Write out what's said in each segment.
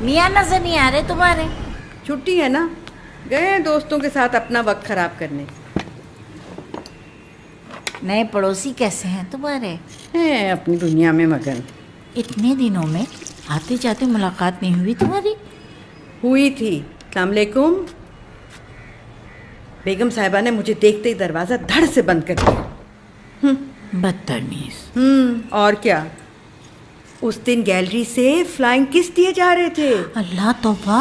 मियाँ नजर नहीं आ रहे तुम्हारे? छुट्टी है ना, गए हैं दोस्तों के साथ अपना वक्त खराब करने। नए पड़ोसी कैसे हैं तुम्हारे? हैं अपनी दुनिया में मगन। इतने दिनों में आते जाते मुलाकात नहीं हुई तुम्हारी? हुई थी। अस्सलाम वालेकुम। बेगम साहिबा ने मुझे देखते ही दरवाजा धड़ से बंद कर दिया। बदतमीज। और क्या, उस दिन गैलरी से फ्लाइंग किस दिए जा रहे थे। अल्लाह तौबा।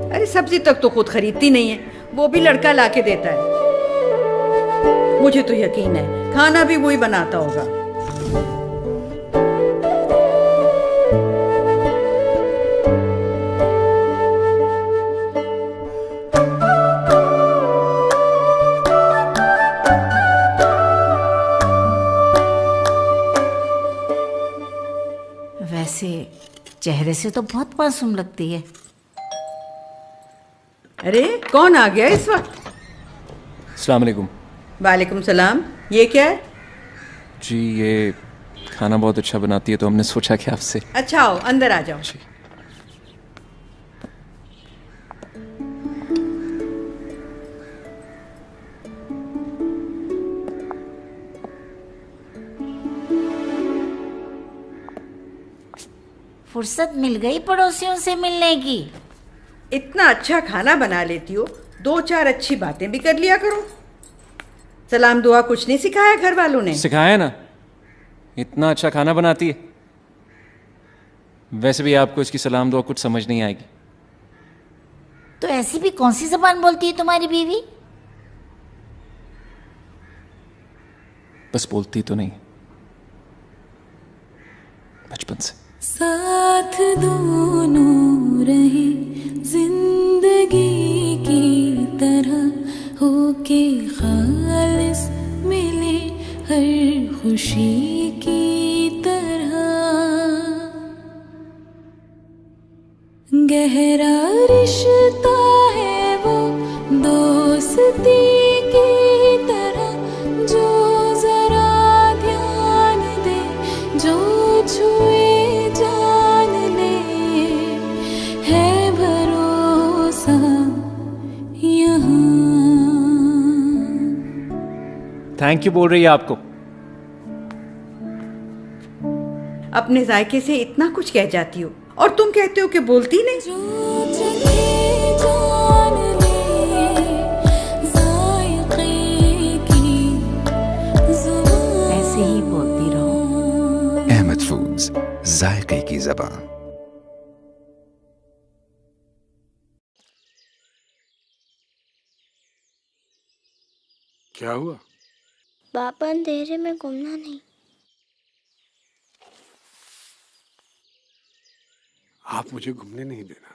अरे सब्जी तक तो खुद खरीदती नहीं है, वो भी लड़का लाके देता है। मुझे तो यकीन है खाना भी वही बनाता होगा। वैसे चेहरे से तो बहुत मासूम लगती है। अरे कौन आ गया इस वक्त? अस्सलाम वालेकुम। वालेकुम सलाम। ये क्या है? जी ये खाना बहुत अच्छा बनाती है तो हमने सोचा कि आपसे। अच्छा आओ अंदर आ जाओ। जी। फुर्सत मिल गई पड़ोसियों से मिलने की। इतना अच्छा खाना बना लेती हो, दो चार अच्छी बातें भी कर लिया करो। सलाम दुआ कुछ नहीं सिखाया घर वालों ने? सिखाया ना, इतना अच्छा खाना बनाती है। वैसे भी आपको इसकी सलाम दुआ कुछ समझ नहीं आएगी। तो ऐसी भी कौन सी जबान बोलती है तुम्हारी बीवी? बस बोलती तो नहीं, बचपन से। साथ दोनों रहे जिंदगी की तरह होके खालिस मिले हर खुशी की तरह। गहरा रिश्ता है वो दोस्ती की तरह, जो जरा ध्यान दे, जो छुए थैंक यू बोल रही है आपको। अपने जायके से इतना कुछ कह जाती हो और तुम कहते हो कि बोलती नहीं। ऐसे ही बोलती रहो। अहमद फूड्स, जायके की ज़बान। क्या हुआ? पापा अंधेरे में घूमना नहीं। आप मुझे घूमने नहीं देना।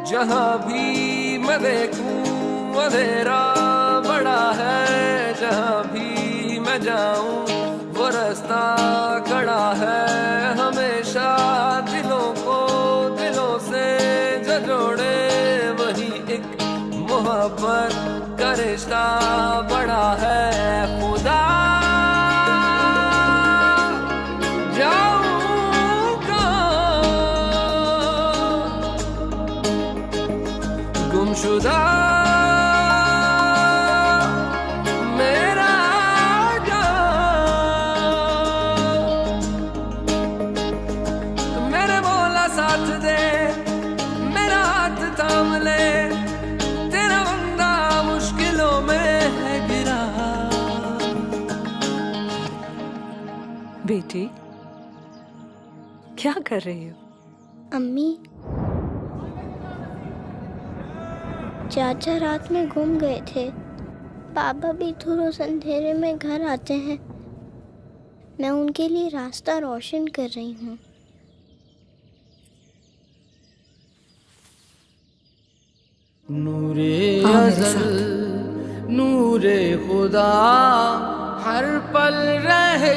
जहाँ भी मैं देखूं अंधेरा बड़ा है, जहाँ भी मैं जाऊं वो रास्ता खड़ा है। हमेशा दिलों को दिलों से जो जोड़े वही एक मोहब्बत का रिश्ता बड़ा है। खुदा गुमशुदा मेरा मेरे मौला साथ दे, मेरा हाथ थाम ले, तेरा बंदा मुश्किलों में है गिरा। बेटी क्या कर रही हो? अम्मी, चाचा रात में घूम गए थे। पापा भी थोड़ा अंधेरे में घर आते हैं। मैं उनके लिए रास्ता रोशन कर रही हूँ। नूरे हाँ, मेरे अज़ल नूरे खुदा हर पल रहे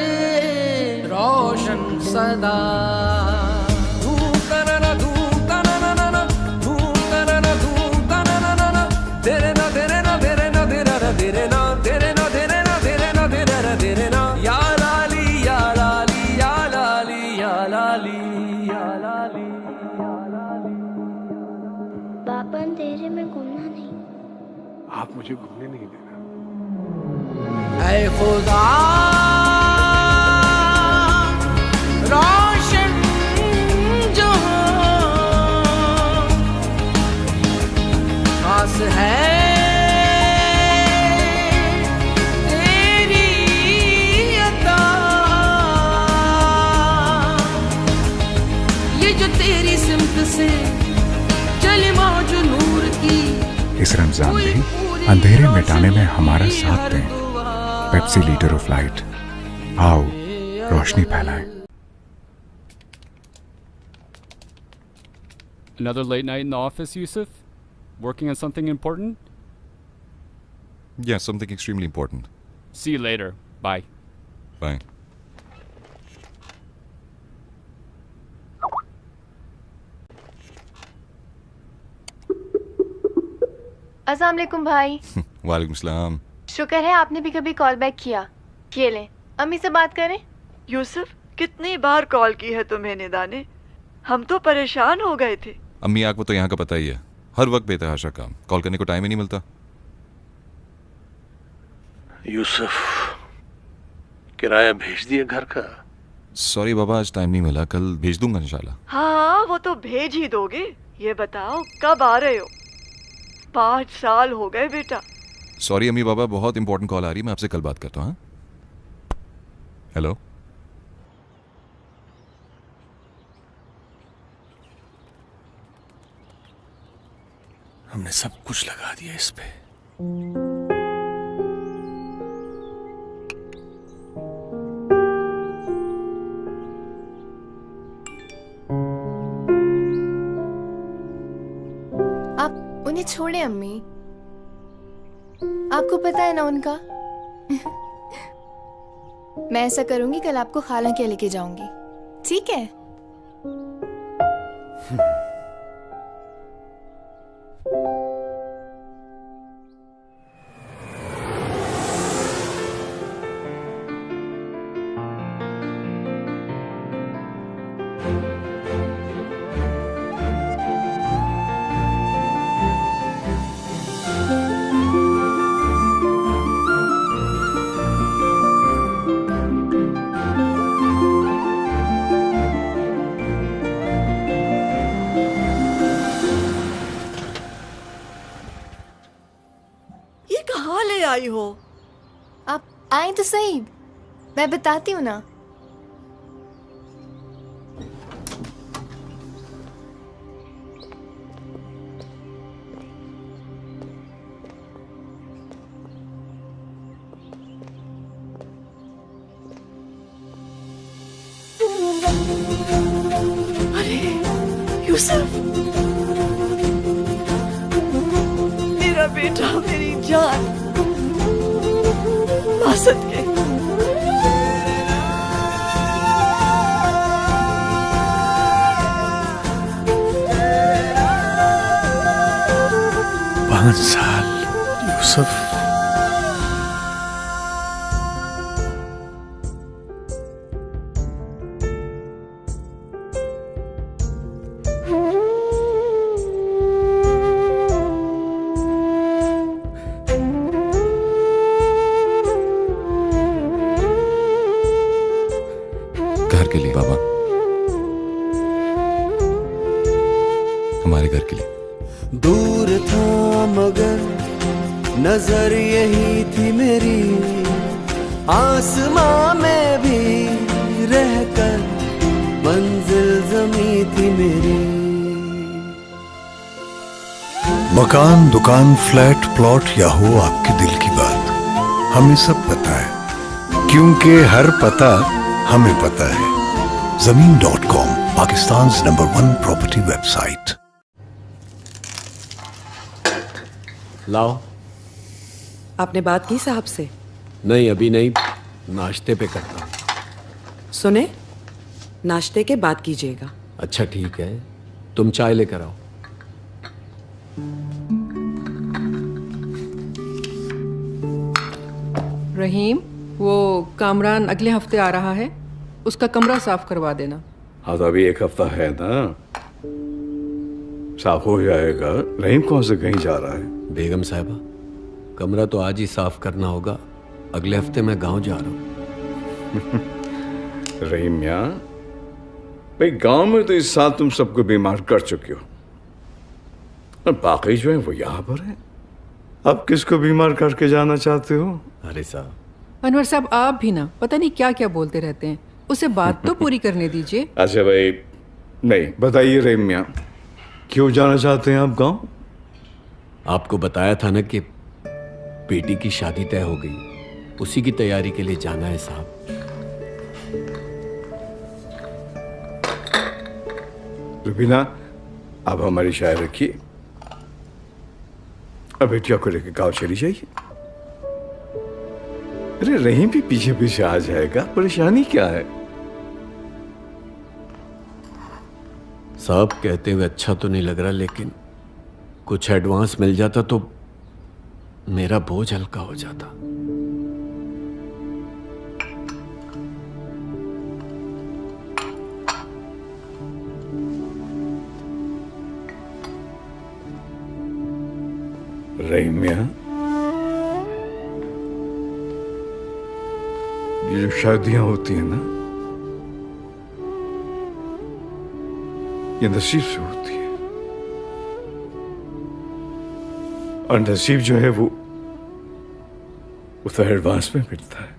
रोशन सदा। धूम तरना धूम तरना धूम तरना धूम तरना तेरे ना तेरे ना तेरे ना तेरे ना तेरे ना तेरे ना तेरे ना तेरे ना तेरे ना तेरे ना या लाली या लाली या लाली या लाली या लाली या लाली। पापा अंधेरे में घूमना नहीं। आप मुझे घूमने नहीं देना। ऐ खुदा रोशन जहां खास है तेरी अता, ये जो तेरी सिमत से चली मौज नूर की। इस रमजान भी अंधेरे मिटाने में हमारा साथ दें। पेप्सी लीडर ऑफ लाइट, आओ रोशनी फैलाएं। Another late night in the office, Yusuf? Working on something important? Yeah, something extremely important. See you later. Bye. Bye. अस्सलाम वालेकुम भाई। वालेकुम सलाम। शुक्र है आपने भी कभी कॉल बैक किया। ये लें, अम्मी से बात करें। यूसुफ, कितनी बार कॉल की है तुम्हें निदा ने? हम तो परेशान हो गए थे। अम्मी आपको तो यहाँ का पता ही है, हर वक्त बेतहाशा काम, कॉल करने को टाइम ही नहीं मिलता। यूसुफ, किराया भेज दिया घर का? सॉरी बाबा, आज टाइम नहीं मिला, कल भेज दूंगा इंशाल्लाह। हाँ, वो तो भेज ही दोगे। ये बताओ कब आ रहे हो? 5 साल हो गए बेटा। सॉरी अम्मी बाबा, बहुत इंपॉर्टेंट कॉल आ रही है, मैं आपसे कल बात करता हूँ। हेलो, हमने सब कुछ लगा दिया इस पे। आप उन्हें छोड़े अम्मी, आपको पता है ना उनका। मैं ऐसा करूंगी, कल आपको खाला के लेके जाऊंगी, ठीक है? आई हो? आप आए तो सही, मैं बताती हूँ ना। अरे यूसुफ, मेरा बेटा, मेरी जान, मासद के। पाँच साल यूसुफ, घर के लिए बाबा, हमारे घर के लिए। दूर था मगर नजर यही थी मेरी, आसमां में भी रहकर मंजिल जमी थी मेरी। मकान, दुकान, फ्लैट, प्लॉट या हो आपके दिल की बात, हमें सब पता है, क्योंकि हर पता हमें पता है। Zameen.com, Pakistan number 1 property website. लाओ। आपने बात की साहब से? नहीं, अभी नहीं, नाश्ते पे करता हूँ। सुने, नाश्ते के बाद कीजिएगा। अच्छा ठीक है, तुम चाय लेकर आओ। रहीम, वो कामरान अगले हफ्ते आ रहा है, उसका कमरा साफ करवा देना। हाँ तो अभी एक हफ्ता है ना, साफ हो जाएगा। रहीम कौन से कहीं जा रहा है? बेगम साहिबा, कमरा तो आज ही साफ करना होगा, अगले हफ्ते मैं गांव जा रहा हूँ। रहीम मियाँ, भाई गांव में तो इस साल तुम सबको बीमार कर चुके हो, और बाकी जो है वो यहाँ पर है। अब किसको बीमार करके जाना चाहते हो? अरे साहब, अनवर साहब आप भी ना पता नहीं क्या क्या बोलते रहते हैं, उसे बात तो पूरी करने दीजिए। अच्छा भाई, नहीं बताइए रहीम मियाँ, क्यों जाना चाहते हैं आप गांव? आपको बताया था ना कि बेटी की शादी तय हो गई, उसी की तैयारी के लिए जाना है साहब। रुबीना, आप हमारी शाय रखिए, अब बेटिया को लेकर गांव चली जाइए। अरे रहीम भी पीछे पीछे आ जाएगा, परेशानी क्या है? साहब कहते हुए अच्छा तो नहीं लग रहा, लेकिन कुछ एडवांस मिल जाता तो मेरा बोझ हल्का हो जाता। रहीम मियां, ये जो शादियां होती हैं ना, ये नसीब से होती है, और नसीब जो है वो तो एडवांस में मिलता है।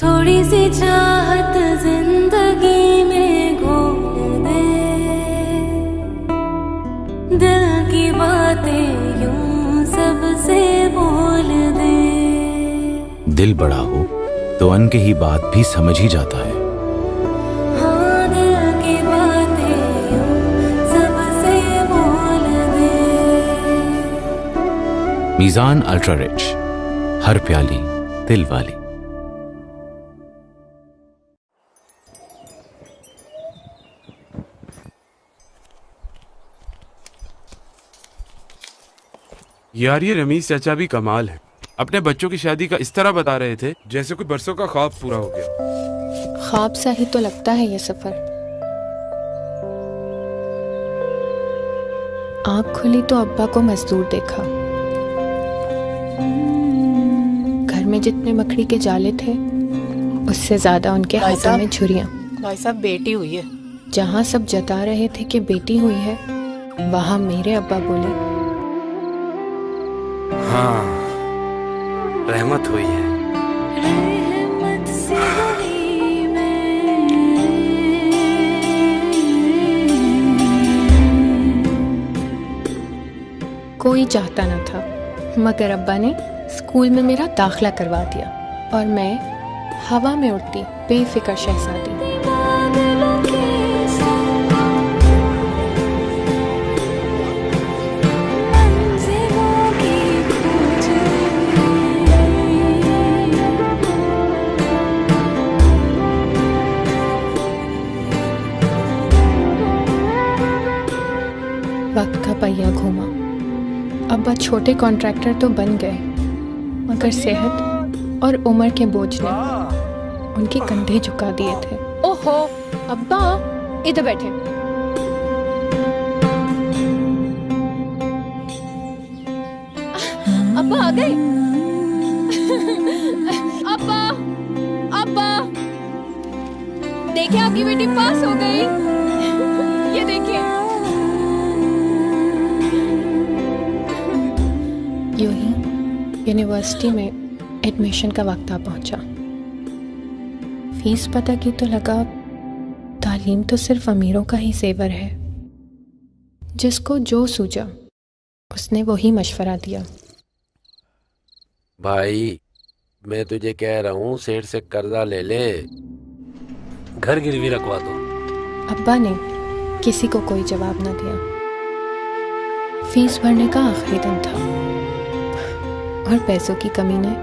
थोड़ी सी चाहत जिंदगी में घोल दे, दिल की बातें यूं सबसे बोल दे। दिल बड़ा हो तो अन के ही बात भी समझ ही जाता है। हाँ, दिल की बातें यूं सबसे बोल दे। मीज़ान अल्ट्रा रिच, हर प्याली दिल वाली। यार ये रमीज चाचा भी कमाल है, अपने बच्चों की शादी का इस तरह बता रहे थे जैसे कोई बरसों का ख्वाब पूरा हो गया। ख्वाब सा ही तो लगता है ये सफर। आँख खुली तो अब्बा को मजदूर देखा। घर में जितने मकड़ी के जाले थे उससे ज्यादा उनके हाथों में छुरियां। भाई साहब बेटी हुई है। जहाँ सब जता रहे थे कि बेटी हुई है, वहाँ मेरे अब्बा बोले हाँ, रहमत हुई है। कोई चाहता न था, मगर अब्बा ने स्कूल में मेरा दाखिला करवा दिया और मैं हवा में उड़ती बेफिक्र शहजादी। वक्त का पहिया घूमा। अब्बा छोटे कॉन्ट्रैक्टर तो बन गए, मगर सेहत और उम्र के बोझ ने उनके कंधे झुका दिए थे। ओहो अब्बा, इधर बैठे। अब्बा आ गए। अब्बा, अब्बा देखिए आपकी बेटी पास हो गई। ये देखिए। यूं ही यूनिवर्सिटी में एडमिशन का वक्त आ पहुंचा। फीस पता की तो लगा तालीम तो सिर्फ अमीरों का ही जेवर है। जिसको जो सूझा उसने वही मशवरा दिया। भाई मैं तुझे कह रहा हूँ सेठ से कर्जा ले ले, घर गिरवी रखवा दो। अब्बा ने किसी को कोई जवाब न दिया। फीस भरने का आखिरी दिन था और पैसों की कमी ने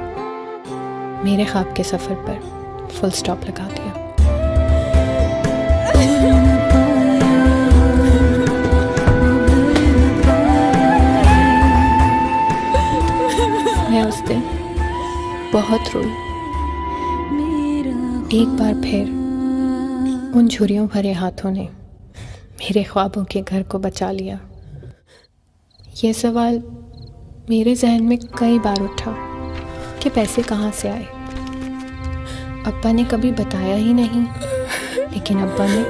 मेरे ख्वाब के सफर पर फुल स्टॉप लगा दिया। मैं उस दिन बहुत रोई। एक बार फिर उन झुर्रियों भरे हाथों ने मेरे ख्वाबों के घर को बचा लिया। ये सवाल मेरे जहन में कई बार उठा कि पैसे कहाँ से आए। अब्बा ने कभी बताया ही नहीं, लेकिन अब्बा ने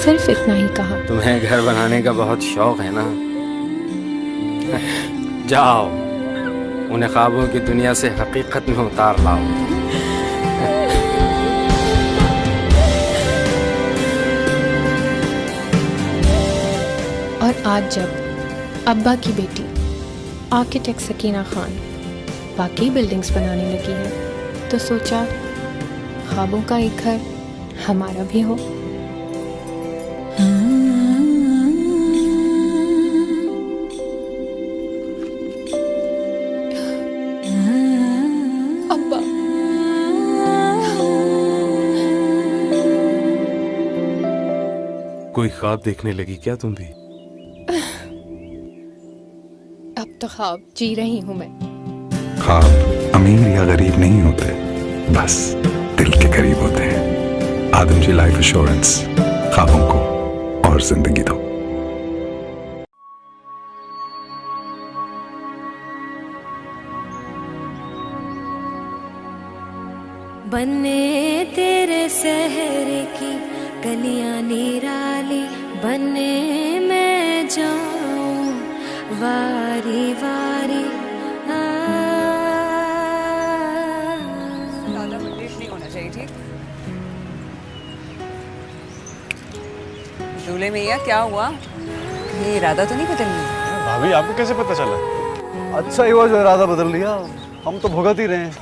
सिर्फ इतना ही कहा, तुम्हें घर बनाने का बहुत शौक है ना, जाओ उन्हें ख्वाबों की दुनिया से हकीकत में उतार लाओ। और आज जब अब्बा की बेटी आर्किटेक्ट सकीना खान वाकई बिल्डिंग्स बनाने लगी है, तो सोचा ख्वाबों का एक घर हमारा भी हो। अब्बा, कोई ख्वाब देखने लगी क्या तुम भी? अब तो ख्वाब जी रही हूँ मैं। ख्वाब अमीर या गरीब नहीं होते, बस दिल के करीब होते हैं। आदमजी लाइफ इंश्योरेंस, ख्वाबों को और जिंदगी दो। बने तेरे शहर की गलियां निराली, बने मैं जाऊं वारी वारी। ज्यादा मंदिर नहीं होना चाहिए, ठीक? दूल्हे भैया क्या हुआ? ये इरादा तो नहीं बदलनी? भाभी आपको कैसे पता चला? अच्छा ही हुआ जो इरादा बदल लिया, हम तो भुगत ही रहे हैं।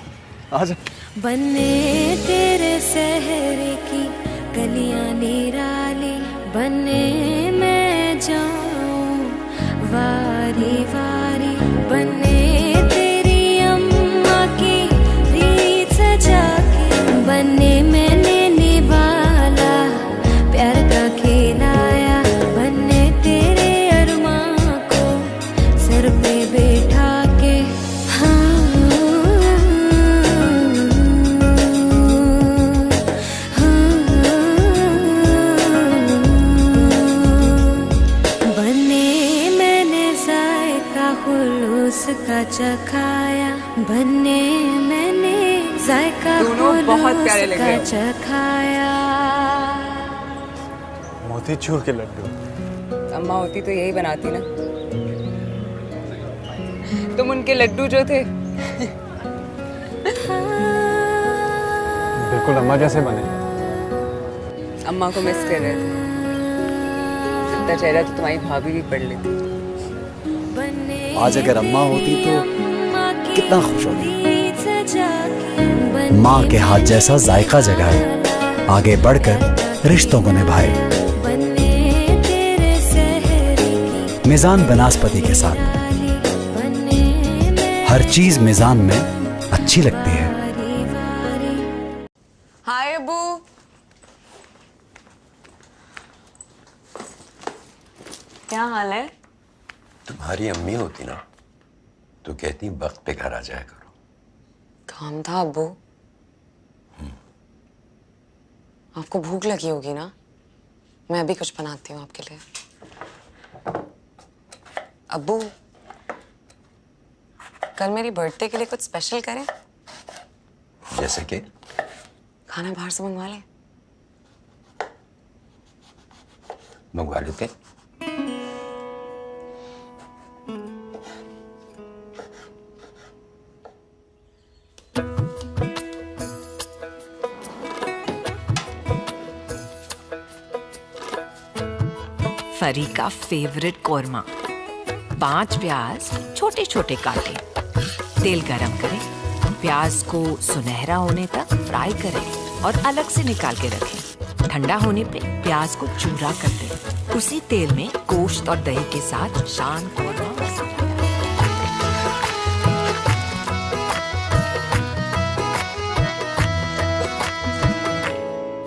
आज बने तेरे शहर की गलियां निराली, बने मैं जाऊं वारी वारी। बने तेरी अम्मा की रीत सजा के, बने मैंने निभाला प्यार का खिलाया। बने तेरे अरमां को सर पे बैठा के, का चखाया। बने मैंने जायका दोनों बहुत प्यारे लग रहे हो। चखाया। मोतीचूर के लड्डू अम्मा होती तो यही बनाती ना। तुम उनके लड्डू जो थे बिल्कुल अम्मा जैसे बने। अम्मा को मिस कर रहे थे। इतना चेहरा तो तुम्हारी भाभी भी पढ़ लेती। आज अगर अम्मा होती तो कितना खुश होती। माँ के हाथ जैसा जायका जगाए, आगे बढ़कर रिश्तों को निभाए। मिजान बनास्पति के साथ हर चीज मिजान में अच्छी लगती है। हाय अबू। क्या हाल है? तुम्हारी अम्मी होती ना तो कहती वक्त पे घर आ जाया करो। काम था अब्बू। आपको भूख लगी होगी ना, मैं अभी कुछ बनाती हूँ आपके लिए। अब्बू, कल मेरी बर्थडे के लिए कुछ स्पेशल करें? जैसे कि? खाना बाहर से मंगवा लें? मंगवा लेते। फरी का फेवरेट कोरमा। 5 प्याज छोटे छोटे काटे, तेल गरम करें, प्याज को सुनहरा होने तक फ्राई करें और अलग से निकाल के रखें। ठंडा होने पे प्याज को चूरा कर दें। उसी तेल में गोश्त और दही के साथ शान कोरमा मसाला।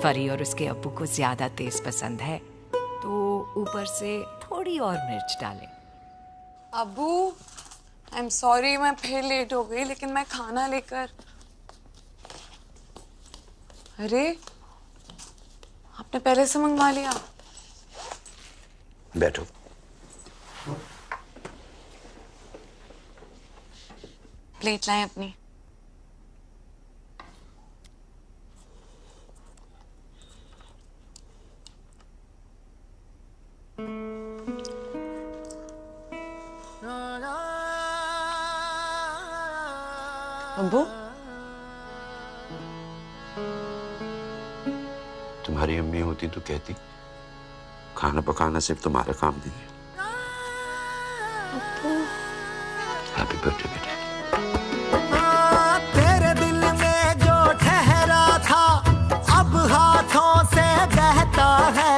फरी और उसके अब्बू को ज्यादा तेज पसंद है तो ऊपर से थोड़ी और मिर्च डालें। अब्बू, आई एम सॉरी, मैं फिर लेट हो गई, लेकिन मैं खाना लेकर। अरे, आपने पहले से मंगवा लिया? बैठो। प्लेट लाएं अपनी। अब्बू, तुम्हारी अम्मी होती तो कहती खाना पकाना सिर्फ तुम्हारा काम नहीं है। हैप्पी बर्थडे बेटा। तेरे दिल में जो ठहरा था अब हाथों से बहता है,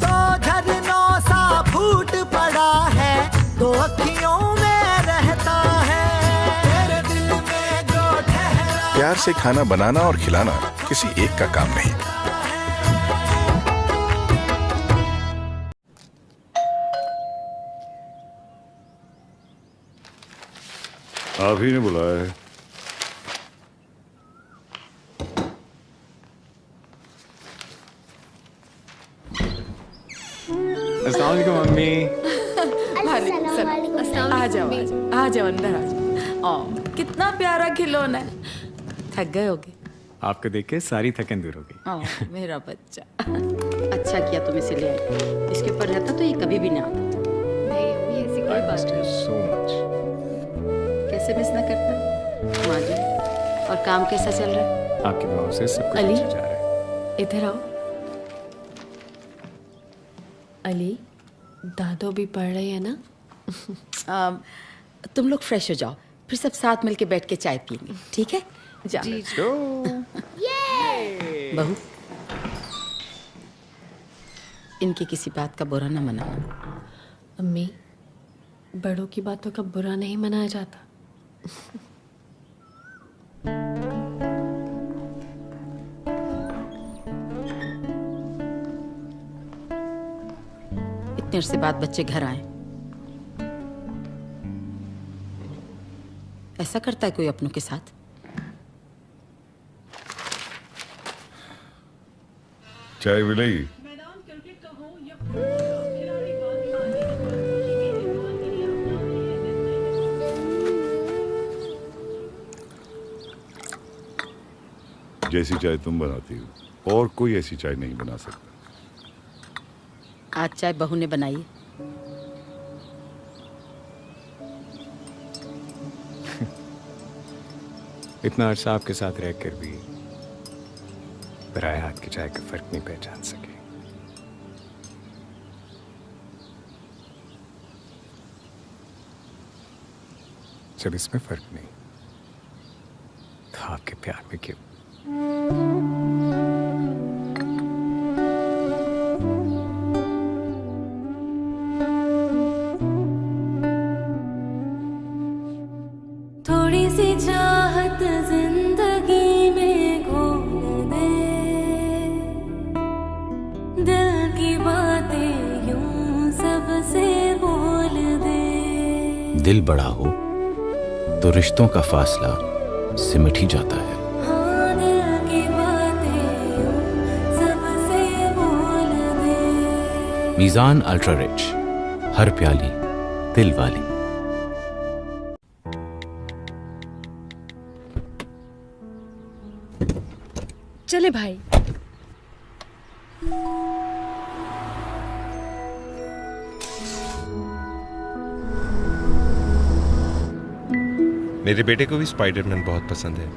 दो झरनों सा फूट पड़ा है, दो अखियों में रहता है। तेरे दिल में जो ठहरा। प्यार से खाना बनाना और खिलाना किसी एक का काम नहीं। आप ही ने बुलाया है। अस्सलाम वालेकुम मम्मी। आ जाओ आ जाओ अंदर आ जाओ। कितना प्यारा खिलौना है। थक गए होगे? आपको देख के सारी थकन दूर हो गई। मेरा बच्चा। अच्छा किया तुम इसे ले आई। इसके ऊपर रहता तो ये कभी भी ना आता। नहीं अम्मी ऐसी कोई बात नहीं। So much. कैसे मिस ना करता? माजून। और काम कैसा चल रहा है? आपकी दुआओं से सब कुछ अली, अच्छा जा रहा है। इधर आओ। अली, दादो भी पढ़ रही है ना? तुम लोग फ्रेश हो जाओ, फिर सब साथ मिलके बैठ के चाय पियेंगे, ठीक है? जाओ। बहू, इनकी किसी बात का बुरा ना मनाना। अम्मी, बड़ों की बातों का बुरा नहीं मनाया जाता। इतने अरसे बाद बच्चे घर आए, ऐसा करता है कोई अपनों के साथ? चाय मिलेगी? जैसी चाय तुम बनाती हो और कोई ऐसी चाय नहीं बना सकता। आज चाय बहू ने बनाई है। इतना अर्सा आपके साथ रहकर भी पराये हाथ की चाय का फर्क नहीं पहचान सके। जब इसमें फर्क नहीं तो आपके प्यार में क्यों? थोड़ी सी चाहत जिंदगी में घोल दे, दिल की बातें यूं सबसे बोल दे। दिल बड़ा हो तो रिश्तों का फासला सिमट ही जाता है। हाँ, दिल की बातें यूं सबसे बोल दे। मीज़ान अल्ट्रा रिच, हर प्याली दिल वाली। चले भाई। मेरे बेटे को भी स्पाइडरमैन बहुत पसंद है।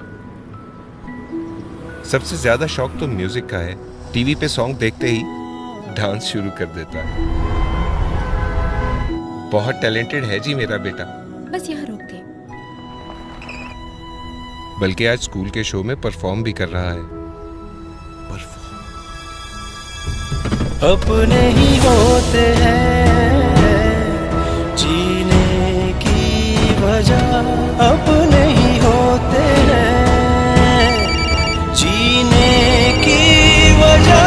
सबसे ज्यादा शौक तो म्यूजिक का है। टीवी पे सॉन्ग देखते ही डांस शुरू कर देता है। बहुत टैलेंटेड है जी मेरा बेटा। बस यहाँ रोक दे। बल्कि आज स्कूल के शो में परफॉर्म भी कर रहा है। अपने ही होते हैं जीने की वजह, अपने ही होते हैं जीने की वजह।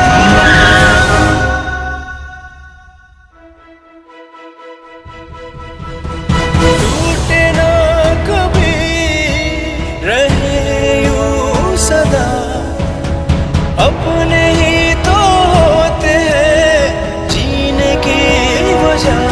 टूटे ना कभी रहे यूं सदा, अपने ही तो होते हैं जीने की वजह।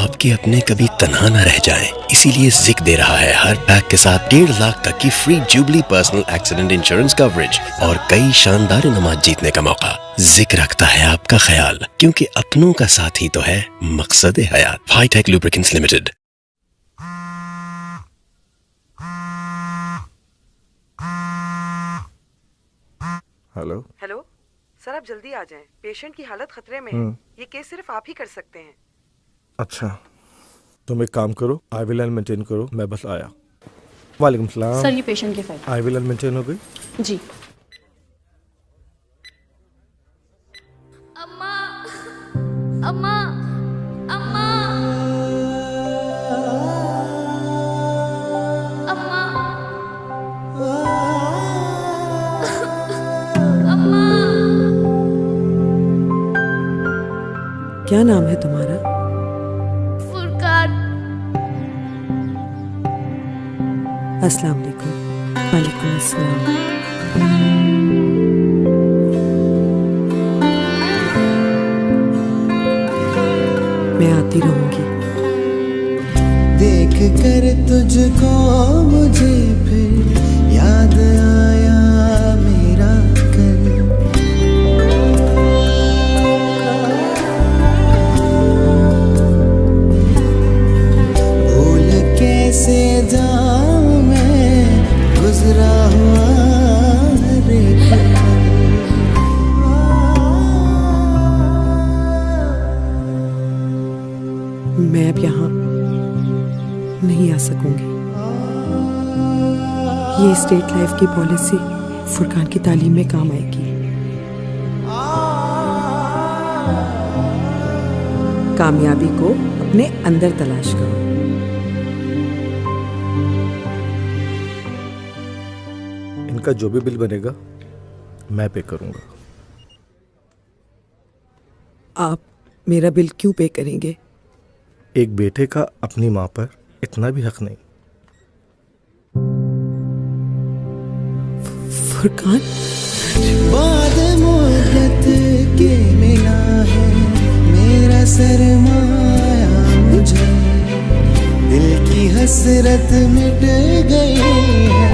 आपके अपने कभी तन्हा न रह जाएं, इसीलिए जिक दे रहा है हर पैक के साथ 1.5 लाख तक की free jubilee personal accident insurance coverage और कई शानदार इनामात जीतने का मौका। जिक रखता है आपका ख्याल, क्योंकि अपनों का साथ ही तो है मकसद हयात। Phytech lubricants limited. Hello hello sir, आप जल्दी आ जाएं। पेशेंट की हालत खतरे में है। ये केस सिर्फ आप ही कर सकते हैं। अच्छा, तुम एक काम करो, आई विल एंड मेंटेन करो, मैं बस आया। वालेकुम सलाम सर, ये पेशेंट की file. I will and maintain हो गई जी। अम्मा अम्मा अम्मा अम्मा अम्मा। क्या नाम है तुम्हारा? फुरकान। अस्सलाम वालेकुम। वालेकुम अस्सलाम। मैं आती रहूंगी। देख कर तुझको मुझे फिर याद आया मेरा कल। भूल कैसे जाऊं मैं गुजरा हुआ हर एक पल। मैं अब यहाँ नहीं आ सकूंगी। ये स्टेट लाइफ की पॉलिसी फुरकान की तालीम में काम आएगी। कामयाबी को अपने अंदर तलाश करो। इनका जो भी बिल बनेगा मैं पे करूंगा। आप मेरा बिल क्यों पे करेंगे? एक बेटे का अपनी माँ पर इतना भी हक नहीं। फुरकान, बाद मुद्दत के मिला है मेरा सरमाया मुझे। दिल की हसरत मिट गई है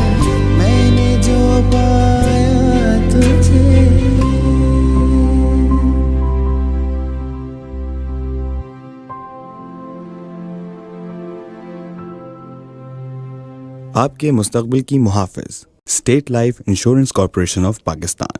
मैंने जो पाया तुझे। आपके मुस्तकबिल की मुहाफ़िज़, state life insurance corporation of Pakistan.